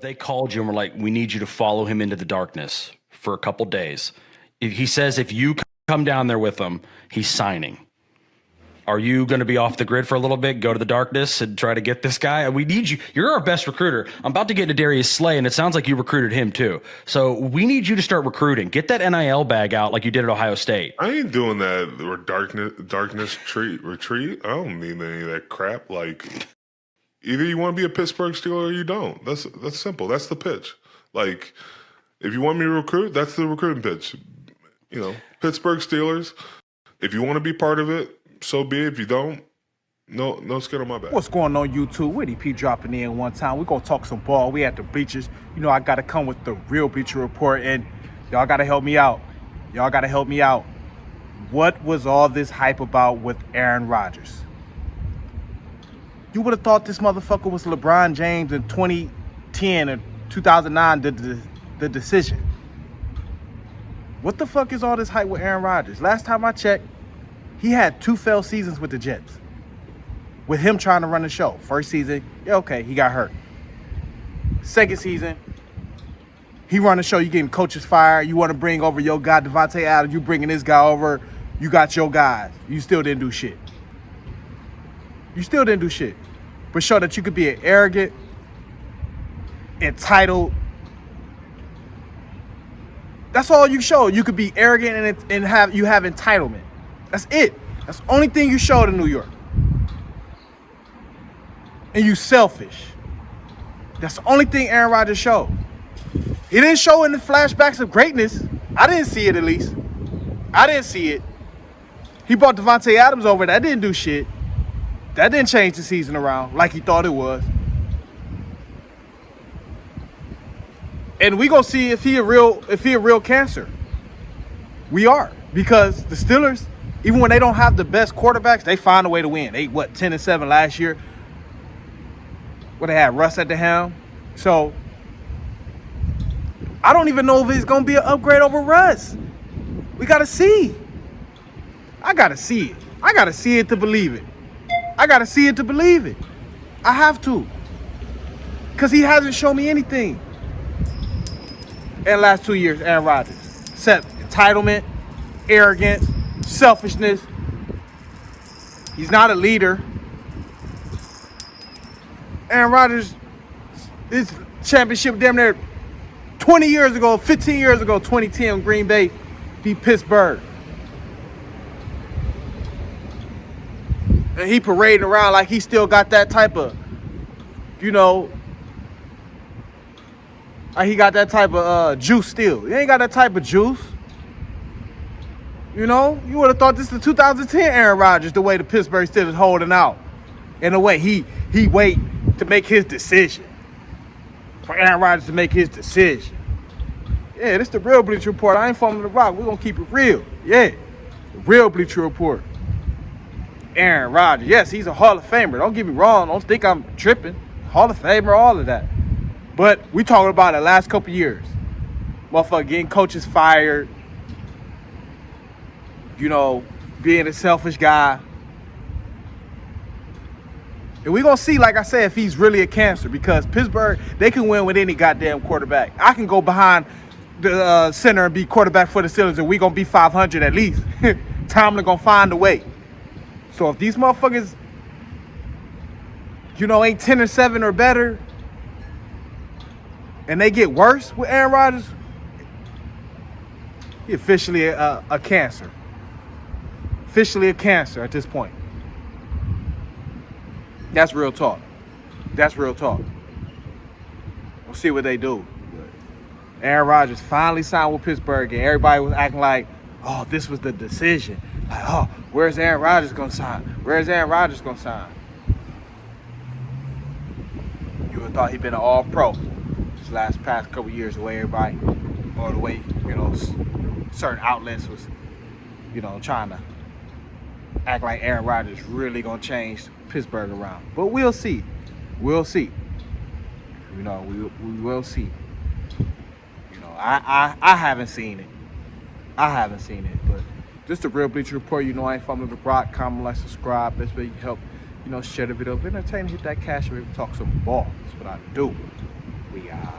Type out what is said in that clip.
they called you and were like, we need you to follow him into the darkness for a couple days. He says if you come down there with him, he's signing. Are you going to be off the grid for a little bit, go to the darkness and try to get this guy? We need you. You're our best recruiter. I'm about to get into Darius Slay, and it sounds like you recruited him too. So we need you to start recruiting. Get that NIL bag out like you did at Ohio State. I ain't doing that or darkness retreat. I don't need any of that crap. Like, either you want to be a Pittsburgh Steeler or you don't. That's simple. That's the pitch. Like, if you want me to recruit, that's the recruiting pitch. You know, Pittsburgh Steelers. If you want to be part of it, so be it. If you don't, no skin on my back. What's going on YouTube? Witty P dropping in one time. We're going to talk some ball. We at the bleachers. You know, I got to come with the real Bleacher Report, and y'all got to help me out. Y'all got to help me out. What was all this hype about with Aaron Rodgers? You would have thought this motherfucker was LeBron James in 2010 or 2009 did the decision. What the fuck is all this hype with Aaron Rodgers? Last time I checked, he had 2 failed seasons with the Jets. With him trying to run the show. First season, yeah, okay, he got hurt. Second season, he run the show, you getting coaches fired, you want to bring over your guy, Devontae Adams, you bringing this guy over, you got your guys. You still didn't do shit. You still didn't do shit. But show that you could be an arrogant, entitled. That's all you show. You could be arrogant and have entitlement. That's it. That's the only thing you showed in New York. And you selfish. That's the only thing Aaron Rodgers showed. He didn't show in the flashbacks of greatness. I didn't see it, at least. I didn't see it. He brought Devontae Adams over. That didn't do shit. That didn't change the season around like he thought it was. And we gonna see if he a real cancer. We are, because the Steelers, even when they don't have the best quarterbacks, they find a way to win. They 10-7 last year. Where they had Russ at the helm. So I don't even know if it's gonna be an upgrade over Russ. We gotta see. I gotta see it. I gotta see it to believe it. I gotta see it to believe it. I have to. Because he hasn't shown me anything. In the last 2 years, Aaron Rodgers. Except entitlement, arrogance, selfishness. He's not a leader. Aaron Rodgers, this championship damn near 20 years ago, 15 years ago, 2010, Green Bay beat Pittsburgh. And he parading around like he still got that type of, like he got that type of juice still. He ain't got that type of juice. You know, you would have thought this is the 2010 Aaron Rodgers, the way the Pittsburgh Steelers holding out. And the way he wait to make his decision. For Aaron Rodgers to make his decision. Yeah, this the real Bleacher Report. I ain't falling the rock. We're going to keep it real. Yeah, the real Bleacher Report. Aaron Rodgers. Yes, he's a Hall of Famer. Don't get me wrong. Don't think I'm tripping. Hall of Famer, all of that. But we talking about the last couple years. Motherfucker getting coaches fired. You know, being a selfish guy. And we're going to see, like I said, if he's really a cancer. Because Pittsburgh, they can win with any goddamn quarterback. I can go behind the center and be quarterback for the Steelers, and we're going to be 500 at least. Tomlin going to find a way. So if these motherfuckers, ain't 10-7 or better, and they get worse with Aaron Rodgers, he officially a cancer. Officially a cancer at this point. That's real talk. That's real talk. We'll see what they do. Aaron Rodgers finally signed with Pittsburgh, and everybody was acting like, oh, this was the decision. Like, oh, where's Aaron Rodgers going to sign? Where's Aaron Rodgers going to sign? You would have thought he'd been an all-pro this past couple years, the way everybody, or the way, certain outlets was, trying to act like Aaron Rodgers really going to change Pittsburgh around. But we'll see. We'll see. We will see. I haven't seen it. But just a real Bleacher Report. I ain't following the rock. Comment, like, subscribe. Best way you can help, share the video. Entertain, hit that cash. We talk some ball. That's what I do. We are.